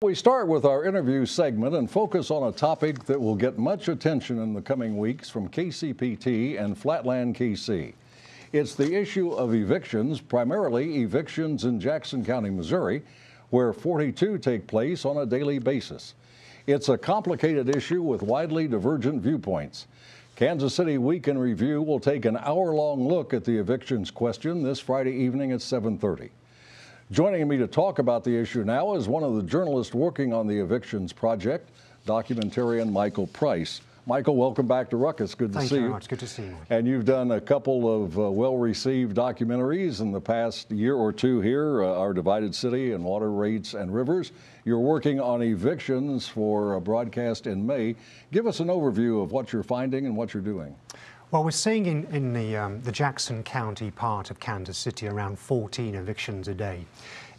We start with our interview segment and focus on a topic that will get much attention in the coming weeks from KCPT and Flatland KC. It's the issue of evictions, primarily evictions in Jackson County, Missouri, where 42 take place on a daily basis. It's a complicated issue with widely divergent viewpoints. Kansas City Week in Review will take an hour-long look at the evictions question this Friday evening at 7:30. Joining me to talk about the issue now is one of the journalists working on the evictions project, documentarian Michael Price. Michael, welcome back to Ruckus. Good to see you. Thank you very much. Good to see you. And you've done a couple of well-received documentaries in the past year or two here, Our Divided City and Water Rates and Rivers. You're working on evictions for a broadcast in May. Give us an overview of what you're finding and what you're doing. Well, we're seeing in the Jackson County part of Kansas City around 14 evictions a day.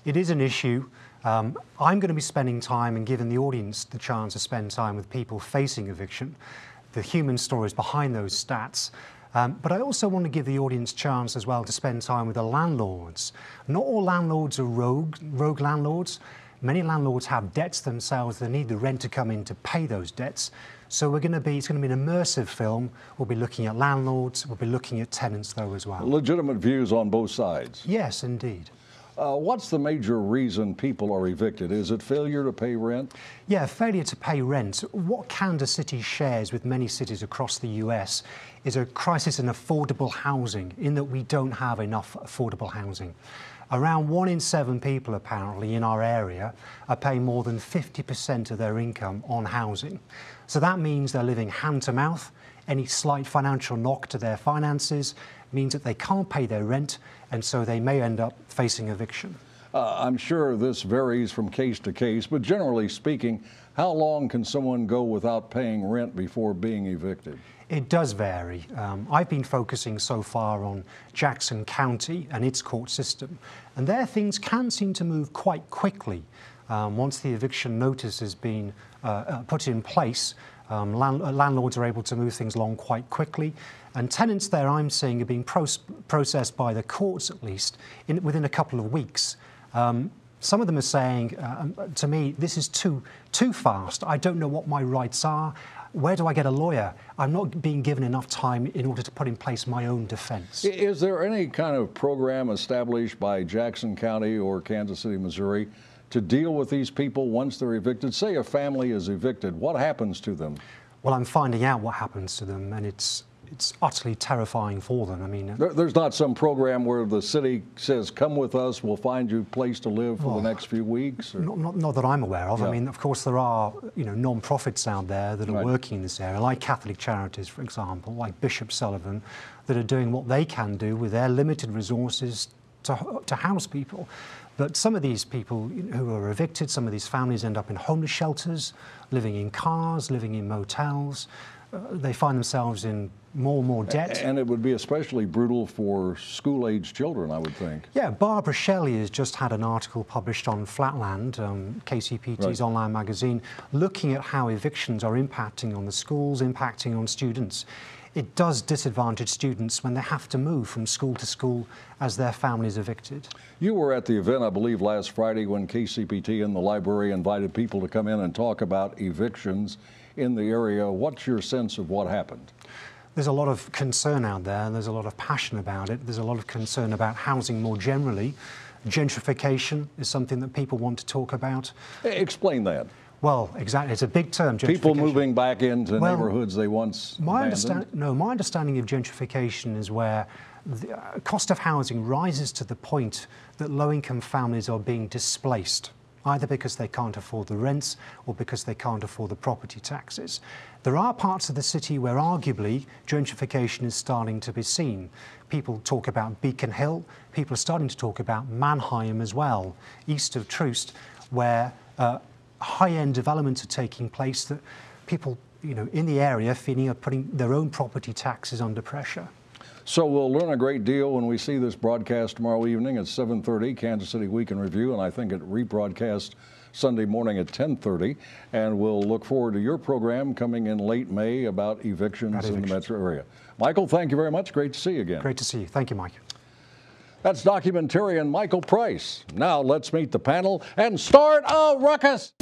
It is an issue. I'm going to be spending time and giving the audience the chance to spend time with people facing eviction, the human stories behind those stats. But I also want to give the audience a chance as well to spend time with the landlords. Not all landlords are rogue landlords. Many landlords have debts themselves. They need the rent to come in to pay those debts. So it's going to be an immersive film. We'll be looking at landlords. We'll be looking at tenants though as well. Legitimate views on both sides. Yes, indeed. What's the major reason people are evicted? Is it failure to pay rent? Yeah, failure to pay rent. What Kansas City shares with many cities across the US is a crisis in affordable housing, in that we don't have enough affordable housing. Around 1 in 7 people apparently in our area are paying more than 50% of their income on housing. So that means they're living hand to mouth. Any slight financial knock to their finances means that they can't pay their rent, and so they may end up facing eviction. I'm sure this varies from case to case, but generally speaking, how long can someone go without paying rent before being evicted? It does vary. I've been focusing so far on Jackson County and its court system, and there things can seem to move quite quickly. Once the eviction notice has been put in place, landlords are able to move things along quite quickly, and tenants there I'm seeing are being processed by the courts at least within a couple of weeks. Some of them are saying to me, this is too fast. I don't know what my rights are. Where do I get a lawyer? I'm not being given enough time in order to put in place my own defense. Is there any kind of program established by Jackson County or Kansas City, Missouri, to deal with these people once they're evicted? Say a family is evicted, what happens to them? Well, I'm finding out what happens to them, and it's utterly terrifying for them. I mean, there's not some program where the city says, come with us, we'll find you a place to live for the next few weeks? Or? Not that I'm aware of. Yeah. I mean, of course, there are non-profits out there that are working in this area, like Catholic Charities, for example, like Bishop Sullivan, that are doing what they can do with their limited resources to house people. But some of these people who are evicted, some of these families end up in homeless shelters, living in cars, living in motels. They find themselves in more and more debt. And it would be especially brutal for school-age children, I would think. Yeah, Barbara Shelley has just had an article published on Flatland, KCPT's online magazine, looking at how evictions are impacting on the schools, impacting on students. It does disadvantage students when they have to move from school to school as their family is evicted. You were at the event, I believe, last Friday when KCPT and the library invited people to come in and talk about evictions in the area. What's your sense of what happened? There's a lot of concern out there, and there's a lot of passion about it. There's a lot of concern about housing more generally. Gentrification is something that people want to talk about. Explain that. Well, exactly. It's a big term, gentrification. People moving back into neighborhoods they once abandoned? My understanding of gentrification is where the cost of housing rises to the point that low-income families are being displaced, either because they can't afford the rents or because they can't afford the property taxes. There are parts of the city where arguably gentrification is starting to be seen. People talk about Beacon Hill. People are starting to talk about Mannheim as well, east of Troost, where high-end developments are taking place that people in the area feeling are putting their own property taxes under pressure. So we'll learn a great deal when we see this broadcast tomorrow evening at 7:30, Kansas City Week in Review, and I think it rebroadcast Sunday morning at 10:30. And we'll look forward to your program coming in late May about evictions in the metro area. Michael, thank you very much. Great to see you again. Great to see you. Thank you, Mike. That's documentarian Michael Price. Now let's meet the panel and start a ruckus.